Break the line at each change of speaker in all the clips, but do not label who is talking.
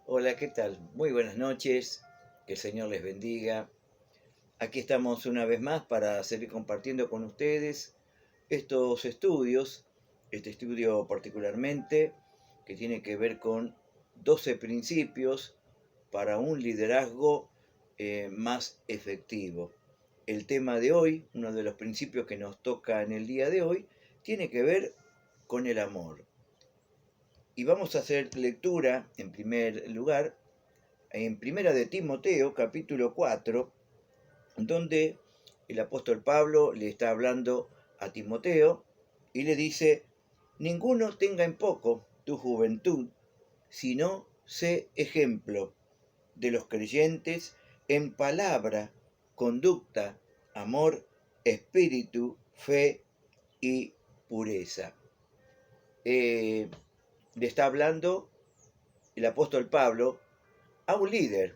Hola, ¿qué tal? Muy buenas noches, que el Señor les bendiga. Aquí estamos una vez más para seguir compartiendo con ustedes estos estudios, este estudio particularmente que tiene que ver con 12 principios para un liderazgo más efectivo. El tema de hoy, uno de los principios que nos toca en el día de hoy, tiene que ver con el amor. Y vamos a hacer lectura, en primer lugar, en Primera de Timoteo, capítulo 4, donde el apóstol Pablo le está hablando a Timoteo y le dice, ninguno tenga en poco tu juventud, sino sé ejemplo de los creyentes en palabra, conducta, amor, espíritu, fe y pureza. Le está hablando el apóstol Pablo a un líder,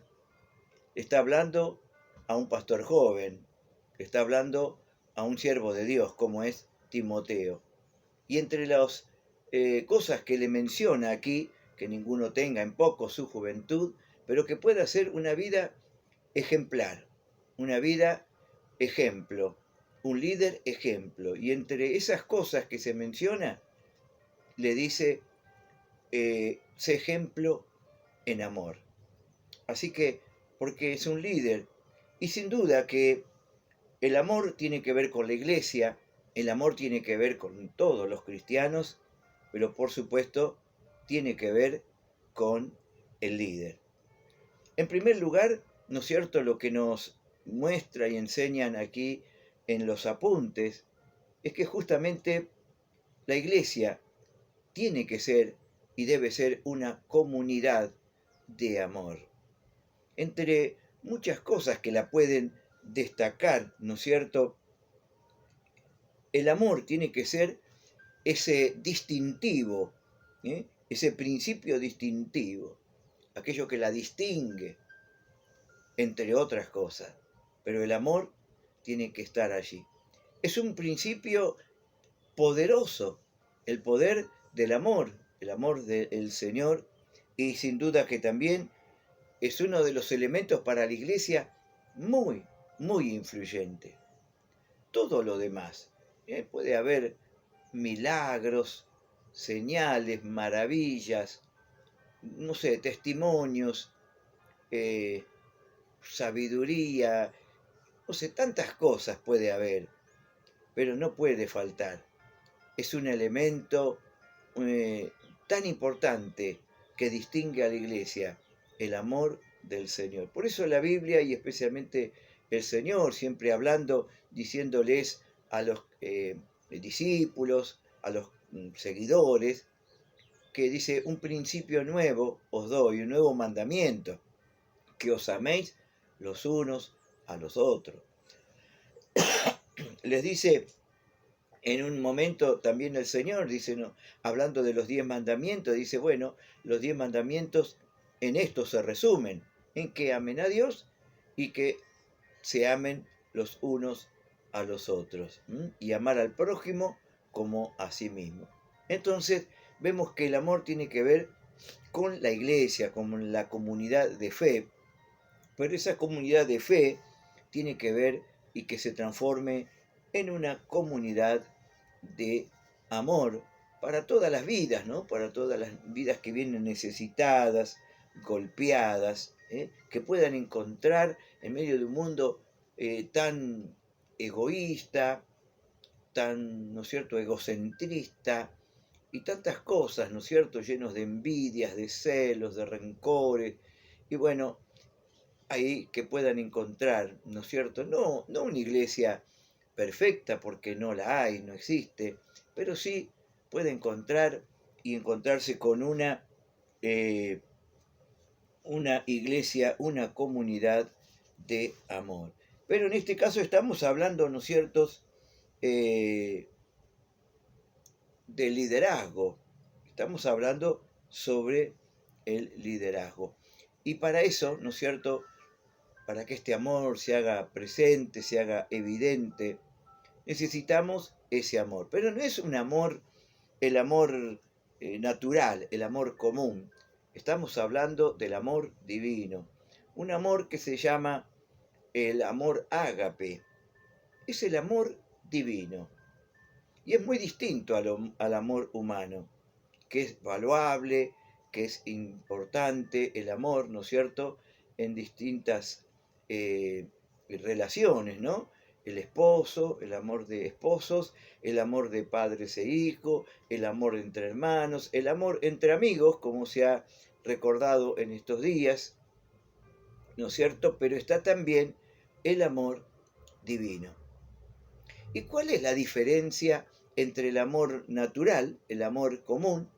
está hablando a un pastor joven, está hablando a un siervo de Dios como es Timoteo. Y entre las cosas que le menciona aquí, que ninguno tenga en poco su juventud, pero que pueda ser una vida ejemplar, una vida ejemplo, un líder ejemplo. Y entre esas cosas que se menciona, le dice, sé ejemplo en amor. Así que, porque es un líder, y sin duda que el amor tiene que ver con la iglesia, el amor tiene que ver con todos los cristianos, pero por supuesto tiene que ver con el líder. En primer lugar, ¿no es cierto? Lo que nos muestra y enseñan aquí en los apuntes es que justamente la iglesia tiene que ser y debe ser una comunidad de amor. Entre muchas cosas que la pueden destacar, ¿no es cierto? El amor tiene que ser ese distintivo, ese principio distintivo, aquello que la distingue, entre otras cosas. Pero el amor tiene que estar allí. Es un principio poderoso, el poder del amor, el amor del Señor, y sin duda que también es uno de los elementos para la iglesia muy, muy influyente. Todo lo demás, puede haber milagros, señales, maravillas, no sé, testimonios, eh, sabiduría, no sé, tantas cosas puede haber, pero no puede faltar. Es un elemento eh, tan importante que distingue a la iglesia, el amor del Señor. Por eso la Biblia y especialmente el Señor, siempre hablando, diciéndoles a los discípulos, a los seguidores, que dice, un principio nuevo os doy, un nuevo mandamiento, que os améis los unos a los otros. Les dice en un momento también el Señor, dice, no, hablando de los 10 mandamientos, dice, bueno, los 10 mandamientos en esto se resumen, en que amen a Dios y que se amen los unos a los otros, y amar al prójimo como a sí mismo. Entonces, vemos que el amor tiene que ver con la iglesia, con la comunidad de fe, pero esa comunidad de fe tiene que ver y que se transforme en una comunidad de amor para todas las vidas, ¿no? Para todas las vidas que vienen necesitadas, golpeadas, que puedan encontrar en medio de un mundo tan egoísta, tan, ¿no es cierto?, egocentrista y tantas cosas, ¿no es cierto?, llenos de envidias, de celos, de rencores, y bueno, ahí que puedan encontrar, ¿no es cierto?, no una iglesia perfecta, porque no la hay, no existe, pero sí puede encontrar y encontrarse con una iglesia, una comunidad de amor. Pero en este caso estamos hablando, ¿no es cierto?, eh, de liderazgo. Estamos hablando sobre el liderazgo. Y para eso, ¿no es cierto?, para que este amor se haga presente, se haga evidente, necesitamos ese amor. Pero no es un amor, el amor natural, el amor común, Estamos hablando del amor divino, un amor que se llama el amor ágape. Es el amor divino y es muy distinto al amor humano, que es valuable, que es importante el amor, ¿no es cierto?, en distintas relaciones, ¿no? El esposo, el amor de esposos, el amor de padres e hijos, el amor entre hermanos, el amor entre amigos, como se ha recordado en estos días, ¿no es cierto? Pero está también el amor divino. ¿Y cuál es la diferencia entre el amor natural, el amor común,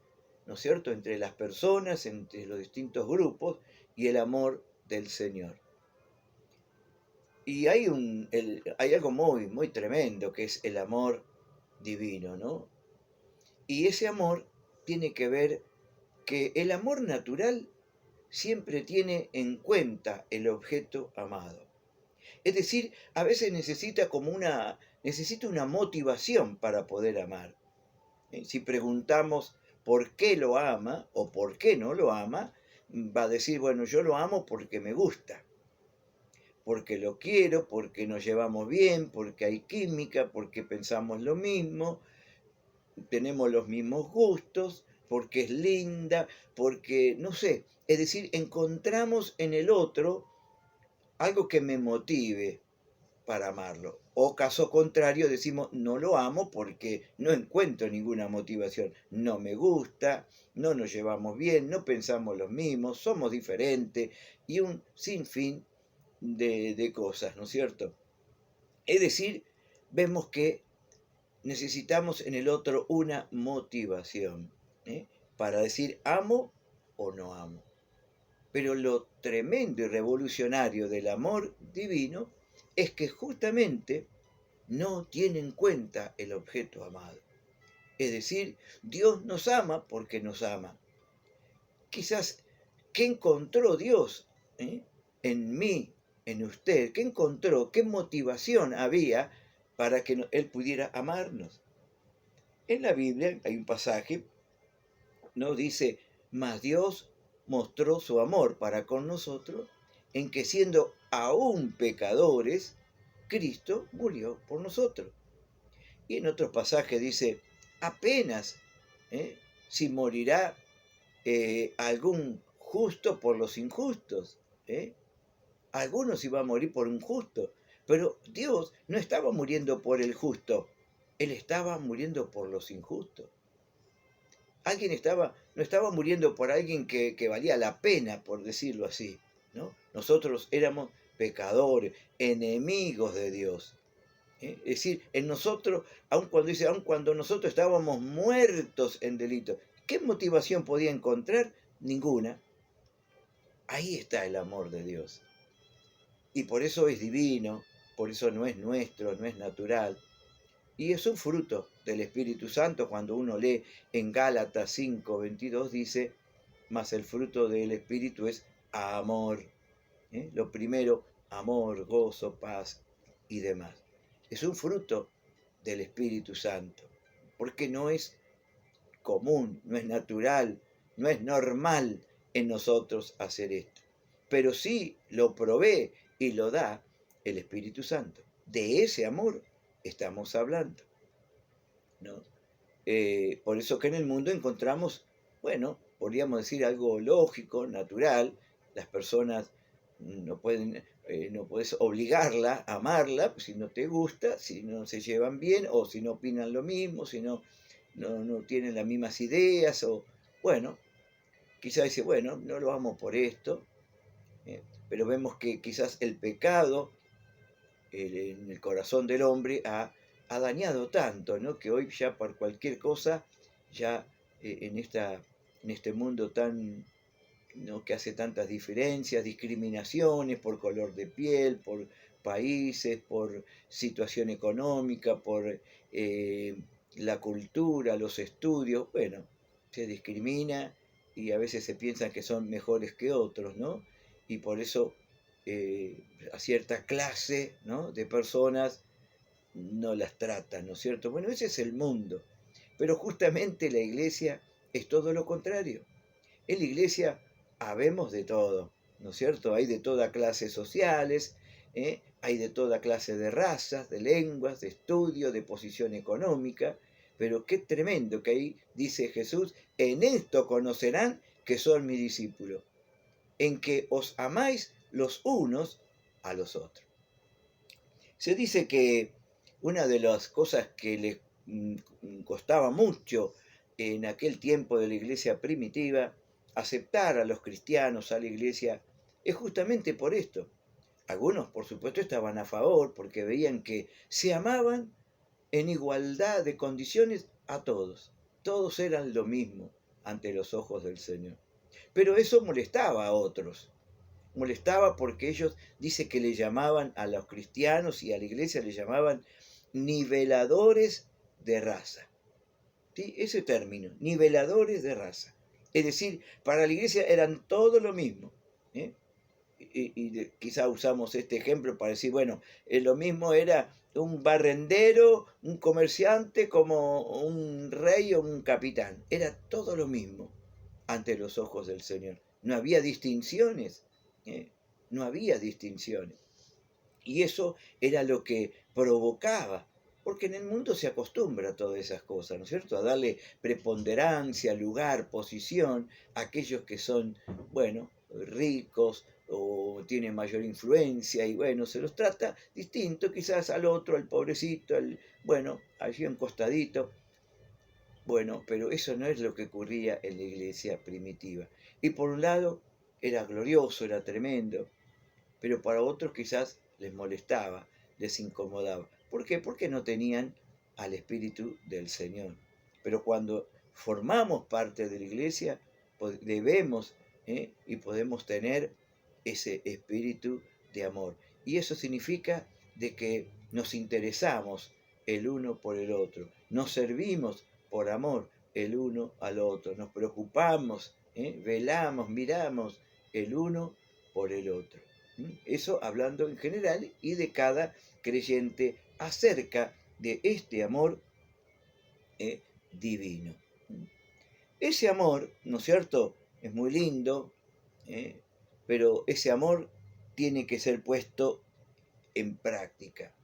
¿no es cierto?, entre las personas, entre los distintos grupos, y el amor del Señor? Y hay algo muy tremendo, que es el amor divino, ¿no? Y ese amor tiene que ver que el amor natural siempre tiene en cuenta el objeto amado. Es decir, a veces necesita una motivación para poder amar. Si preguntamos por qué lo ama o por qué no lo ama, va a decir, bueno, yo lo amo porque me gusta, porque lo quiero, porque nos llevamos bien, porque hay química, porque pensamos lo mismo, tenemos los mismos gustos, porque es linda, porque, no sé, es decir, encontramos en el otro algo que me motive para amarlo. O caso contrario, decimos, no lo amo porque no encuentro ninguna motivación. No me gusta, no nos llevamos bien, no pensamos los mismos, somos diferentes y un sinfín de cosas, ¿no es cierto? Es decir, vemos que necesitamos en el otro una motivación, ¿eh?, para decir amo o no amo. Pero lo tremendo y revolucionario del amor divino es que justamente no tiene en cuenta el objeto amado. Es decir, Dios nos ama porque nos ama. Quizás, ¿qué encontró Dios, en mí, en usted? ¿Qué encontró? ¿Qué motivación había para que Él pudiera amarnos? En la Biblia hay un pasaje, ¿no? Dice, mas Dios mostró su amor para con nosotros en que siendo aún pecadores, Cristo murió por nosotros. Y en otros pasajes dice, apenas si morirá algún justo por los injustos. Algunos iban a morir por un justo, pero Dios no estaba muriendo por el justo, Él estaba muriendo por los injustos. No estaba muriendo por alguien que valía la pena, por decirlo así, ¿no? Nosotros éramos pecadores, enemigos de Dios. Es decir, en nosotros, aun cuando nosotros estábamos muertos en delito, ¿qué motivación podía encontrar? Ninguna. Ahí está el amor de Dios. Y por eso es divino, por eso no es nuestro, no es natural. Y es un fruto del Espíritu Santo. Cuando uno lee en Gálatas 5:22 dice, mas el fruto del Espíritu es amor. Lo primero, amor, gozo, paz y demás. Es un fruto del Espíritu Santo, porque no es común, no es natural, no es normal en nosotros hacer esto. Pero sí lo provee y lo da el Espíritu Santo. De ese amor estamos hablando, ¿no? Por eso que en el mundo encontramos, bueno, podríamos decir algo lógico, natural. Las personas no puedes obligarla a amarla si no te gusta, si no se llevan bien, o si no opinan lo mismo, si no tienen las mismas ideas, o bueno, quizás dice, bueno, no lo amo por esto, pero vemos que quizás el pecado en el corazón del hombre ha dañado tanto, ¿no?, que hoy ya por cualquier cosa, ya en este mundo tan, ¿no?, que hace tantas diferencias, discriminaciones por color de piel, por países, por situación económica, por la cultura, los estudios, bueno, se discrimina y a veces se piensan que son mejores que otros, ¿no? Y por eso a cierta clase, ¿no?, de personas no las tratan, ¿no es cierto? Bueno, ese es el mundo. Pero justamente la iglesia es todo lo contrario. En la iglesia habemos de todo, ¿no es cierto? Hay de toda clase sociales, hay de toda clase de razas, de lenguas, de estudio, de posición económica, pero qué tremendo que ahí dice Jesús, en esto conocerán que son mis discípulos, en que os amáis los unos a los otros. Se dice que una de las cosas que les costaba mucho en aquel tiempo de la iglesia primitiva, aceptar a los cristianos, a la iglesia, es justamente por esto. Algunos, por supuesto, estaban a favor porque veían que se amaban en igualdad de condiciones a todos. Todos eran lo mismo ante los ojos del Señor. Pero eso molestaba a otros. Molestaba porque ellos, dice que le llamaban a los cristianos y a la iglesia, le llamaban niveladores de raza. ¿Sí? Ese término, niveladores de raza. Es decir, para la iglesia eran todo lo mismo. ¿Eh? Quizá usamos este ejemplo para decir, bueno, lo mismo era un barrendero, un comerciante, como un rey o un capitán. Era todo lo mismo ante los ojos del Señor. No había distinciones. No había distinciones. Y eso era lo que provocaba, porque en el mundo se acostumbra a todas esas cosas, ¿no es cierto? A darle preponderancia, lugar, posición a aquellos que son, bueno, ricos o tienen mayor influencia y bueno, se los trata distinto quizás al otro, al pobrecito, bueno, allí un costadito. Bueno, pero eso no es lo que ocurría en la iglesia primitiva. Y por un lado era glorioso, era tremendo, pero para otros quizás les molestaba, les incomodaba. ¿Por qué? Porque no tenían al Espíritu del Señor. Pero cuando formamos parte de la iglesia, debemos y podemos tener ese espíritu de amor. Y eso significa de que nos interesamos el uno por el otro, nos servimos por amor el uno al otro, nos preocupamos, velamos, miramos el uno por el otro. Eso hablando en general y de cada creyente acerca de este amor divino. Ese amor, ¿no es cierto?, es muy lindo, pero ese amor tiene que ser puesto en práctica.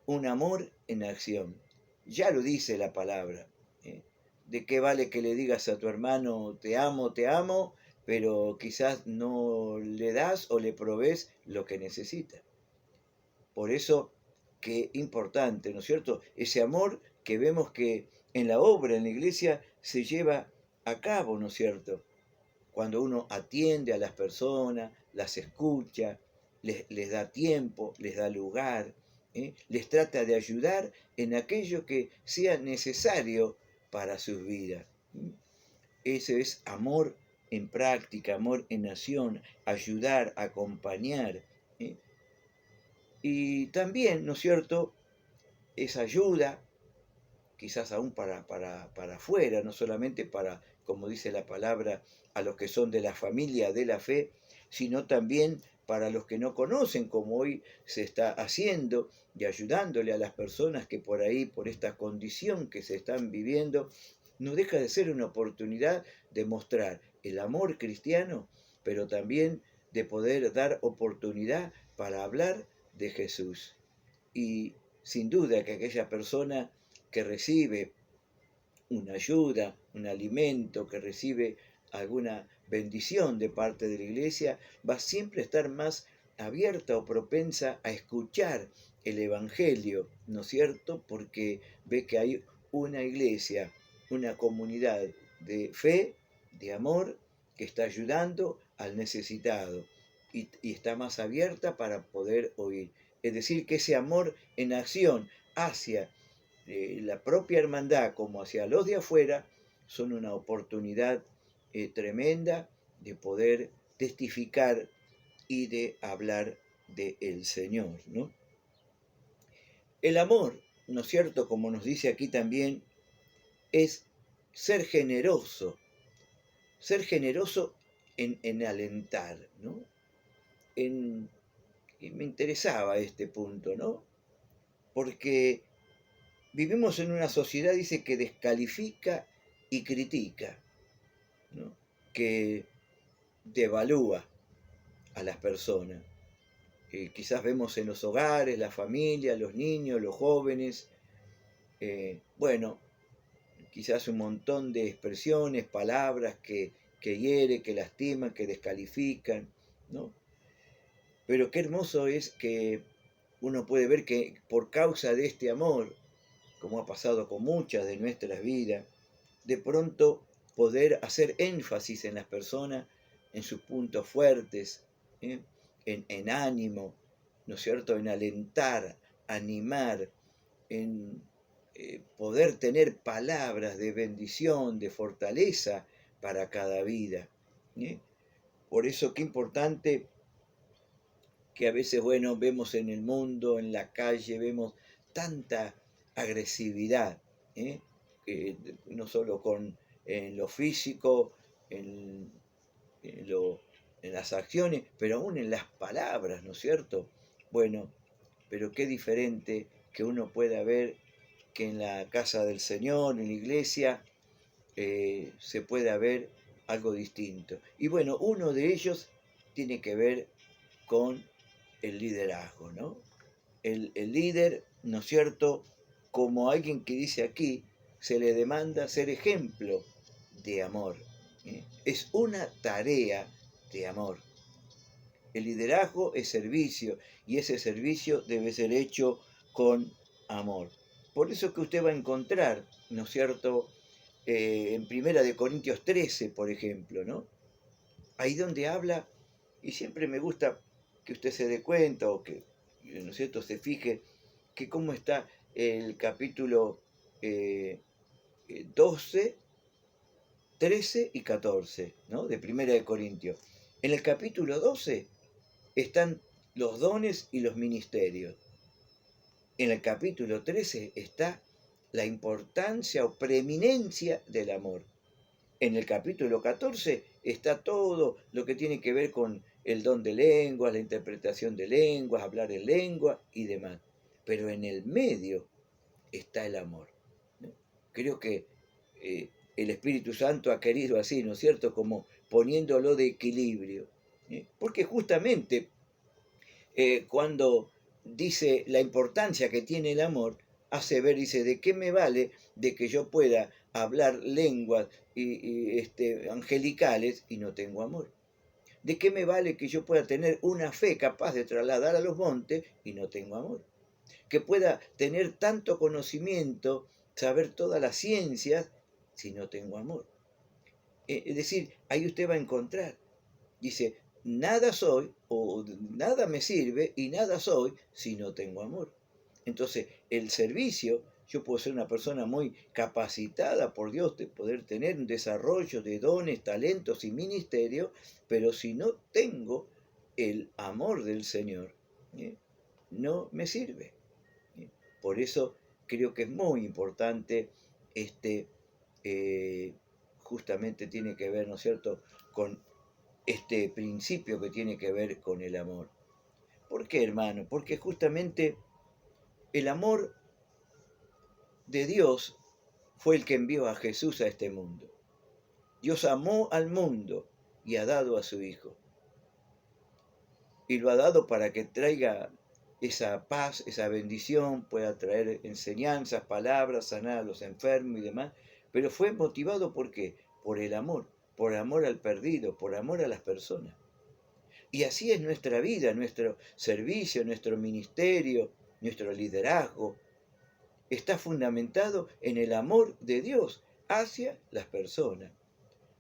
Un amor en acción. Ya lo dice la palabra. ¿De qué vale que le digas a tu hermano te amo, pero quizás no le das o le provees lo que necesita? Por eso, qué importante, ¿no es cierto? Ese amor que vemos que en la obra, en la iglesia, se lleva a cabo, ¿no es cierto? Cuando uno atiende a las personas, las escucha, les da tiempo, les da lugar, les trata de ayudar en aquello que sea necesario para sus vidas. Ese es amor en práctica, amor en acción, ayudar, acompañar. Y también, ¿no es cierto?, esa ayuda, quizás aún para afuera, no solamente para, como dice la palabra, a los que son de la familia de la fe, sino también para los que no conocen, como hoy se está haciendo, y ayudándole a las personas que por ahí, por esta condición que se están viviendo, no deja de ser una oportunidad de mostrar el amor cristiano, pero también de poder dar oportunidad para hablar de Jesús. Y sin duda que aquella persona que recibe una ayuda, un alimento, que recibe alguna bendición de parte de la iglesia, va siempre a estar más abierta o propensa a escuchar el Evangelio, ¿no es cierto? Porque ve que hay una iglesia, una comunidad de fe, de amor, que está ayudando al necesitado y está más abierta para poder oír. Es decir, que ese amor en acción hacia la propia hermandad como hacia los de afuera son una oportunidad tremenda de poder testificar y de hablar del Señor, ¿no? El amor, ¿no es cierto?, como nos dice aquí también, es ser generoso en alentar, ¿no? Y me interesaba este punto, ¿no? Porque vivimos en una sociedad, dice, que descalifica y critica, ¿no? que devalúa a las personas. Quizás vemos en los hogares, la familia, los niños, los jóvenes, bueno, quizás un montón de expresiones, palabras que hieren, que lastiman, que descalifican, ¿no? Pero qué hermoso es que uno puede ver que por causa de este amor, como ha pasado con muchas de nuestras vidas, de pronto poder hacer énfasis en las personas, en sus puntos fuertes, ¿eh? en ánimo, ¿no es cierto?, en alentar, animar, en poder tener palabras de bendición, de fortaleza para cada vida. ¿Eh? Por eso qué importante que a veces, bueno, vemos en el mundo, en la calle, vemos tanta agresividad, ¿eh? No solo en lo físico, en, en lo, en las acciones, pero aún en las palabras, ¿no es cierto? Bueno, pero qué diferente que uno pueda ver que en la casa del Señor, en la iglesia, se pueda ver algo distinto. Y bueno, uno de ellos tiene que ver con el liderazgo, ¿no? El líder, ¿no es cierto? Como alguien que dice aquí, se le demanda ser ejemplo de amor. ¿Eh? Es una tarea de amor. El liderazgo es servicio y ese servicio debe ser hecho con amor. Por eso que usted va a encontrar, ¿no es cierto?, en Primera de Corintios 13, por ejemplo, ¿no? Ahí donde habla, y siempre me gusta que usted se dé cuenta o que, ¿no es cierto?, se fije que cómo está el capítulo 12, 13 y 14, ¿no?, de Primera de Corintios. En el capítulo 12 están los dones y los ministerios. En el capítulo 13 está la importancia o preeminencia del amor. En el capítulo 14 está todo lo que tiene que ver con el don de lenguas, la interpretación de lenguas, hablar en lengua y demás. Pero en el medio está el amor, ¿no? Creo que el Espíritu Santo ha querido así, ¿no es cierto?, como poniéndolo de equilibrio. Porque justamente cuando dice la importancia que tiene el amor, hace ver, dice, ¿de qué me vale de que yo pueda hablar lenguas angelicales y no tengo amor? ¿De qué me vale que yo pueda tener una fe capaz de trasladar a los montes y no tengo amor? Que pueda tener tanto conocimiento, saber todas las ciencias, si no tengo amor. Es decir, ahí usted va a encontrar, dice, nada soy o nada me sirve y nada soy si no tengo amor. Entonces, el servicio, yo puedo ser una persona muy capacitada por Dios de poder tener un desarrollo de dones, talentos y ministerios, pero si no tengo el amor del Señor, no me sirve. Por eso creo que es muy importante justamente tiene que ver, ¿no es cierto?, con este principio que tiene que ver con el amor. ¿Por qué, hermano? Porque justamente el amor de Dios fue el que envió a Jesús a este mundo. Dios amó al mundo y ha dado a su Hijo. Y lo ha dado para que traiga esa paz, esa bendición, pueda traer enseñanzas, palabras, sanar a los enfermos y demás. Pero fue motivado ¿por qué? Por amor al perdido, por amor a las personas. Y así es nuestra vida, nuestro servicio, nuestro ministerio, nuestro liderazgo. Está fundamentado en el amor de Dios hacia las personas.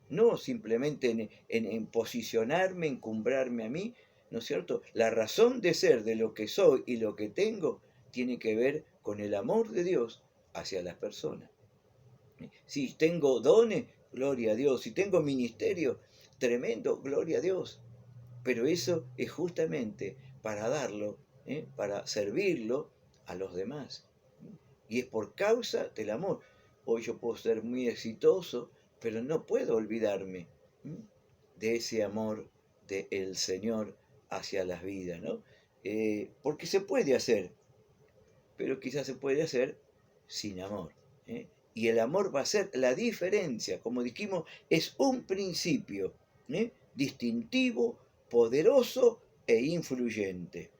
No simplemente en posicionarme, encumbrarme a mí, ¿no es cierto? La razón de ser de lo que soy y lo que tengo tiene que ver con el amor de Dios hacia las personas. Si tengo dones, gloria a Dios. Si tengo ministerio, tremendo, gloria a Dios. Pero eso es justamente para darlo, para servirlo a los demás. Y es por causa del amor. Hoy yo puedo ser muy exitoso, pero no puedo olvidarme de ese amor del Señor hacia las vidas, ¿no? Porque se puede hacer, pero quizás se puede hacer sin amor. Y el amor va a ser la diferencia. Como dijimos, es un principio distintivo, poderoso e influyente.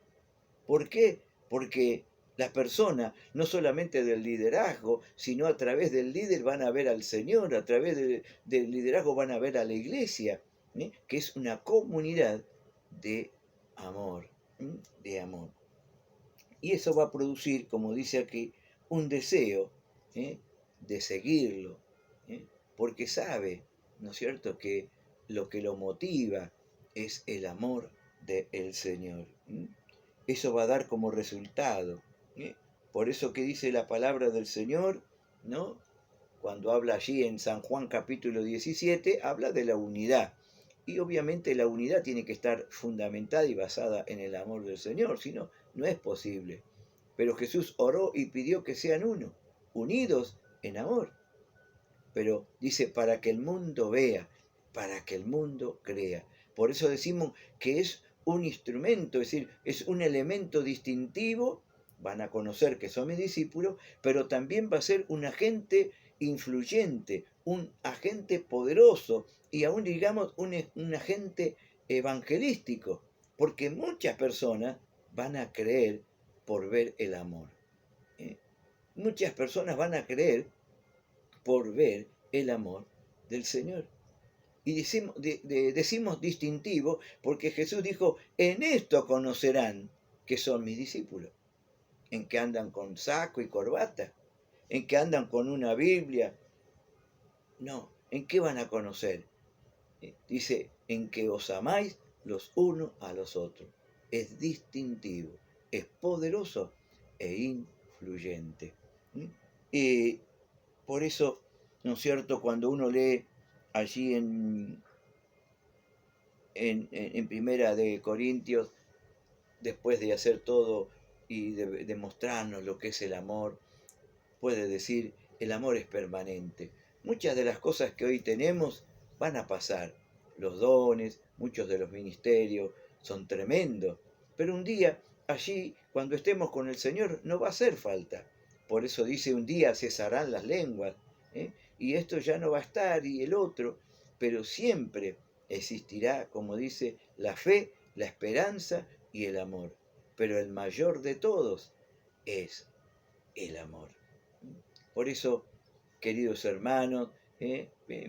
¿Por qué? Porque las personas, no solamente del liderazgo, sino a través del líder van a ver al Señor, a través del liderazgo van a ver a la iglesia, que es una comunidad de amor, de amor. Y eso va a producir, como dice aquí, un deseo de seguirlo, porque sabe, ¿no es cierto?, que lo motiva es el amor del Señor. Eso va a dar como resultado. Por eso que dice la palabra del Señor, ¿no? Cuando habla allí en San Juan capítulo 17, habla de la unidad. Y obviamente la unidad tiene que estar fundamentada y basada en el amor del Señor, si no, no es posible. Pero Jesús oró y pidió que sean uno, unidos en amor. Pero dice, para que el mundo vea, para que el mundo crea. Por eso decimos que es un instrumento, es decir, es un elemento distintivo. Van a conocer que son mis discípulos, pero también va a ser un agente influyente, un agente poderoso y aún digamos un agente evangelístico, porque muchas personas van a creer por ver el amor. Muchas personas van a creer por ver el amor del Señor. Y decimos distintivo porque Jesús dijo, en esto conocerán que son mis discípulos, en que andan con saco y corbata, en que andan con una Biblia. No, ¿en qué van a conocer? Dice, en que os amáis los unos a los otros. Es distintivo, es poderoso e influyente. Y por eso, ¿no es cierto?, cuando uno lee allí en Primera de Corintios, después de hacer todo y de mostrarnos lo que es el amor, puede decir, el amor es permanente. Muchas de las cosas que hoy tenemos van a pasar. Los dones, muchos de los ministerios son tremendos, pero un día allí, cuando estemos con el Señor, no va a hacer falta. Por eso dice, un día cesarán las lenguas, y esto ya no va a estar, y el otro, pero siempre existirá, como dice, la fe, la esperanza y el amor. Pero el mayor de todos es el amor. Por eso, queridos hermanos,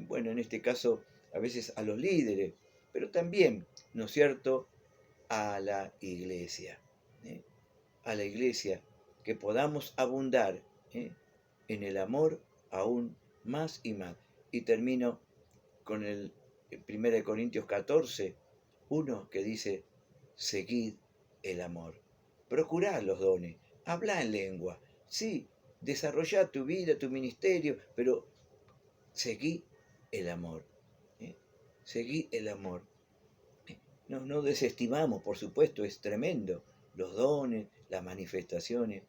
bueno, en este caso, a veces a los líderes, pero también, ¿no es cierto?, a la iglesia. A la iglesia, que podamos abundar en el amor aún más y más. Y termino con el 1 Corintios 14, 1, que dice, seguid el amor. Procurad los dones, habla en lengua, sí, desarrollá tu vida, tu ministerio, pero seguí el amor. Seguí el amor. No desestimamos, por supuesto, es tremendo, los dones, las manifestaciones,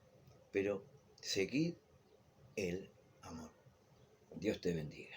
pero seguid el amor. Dios te bendiga.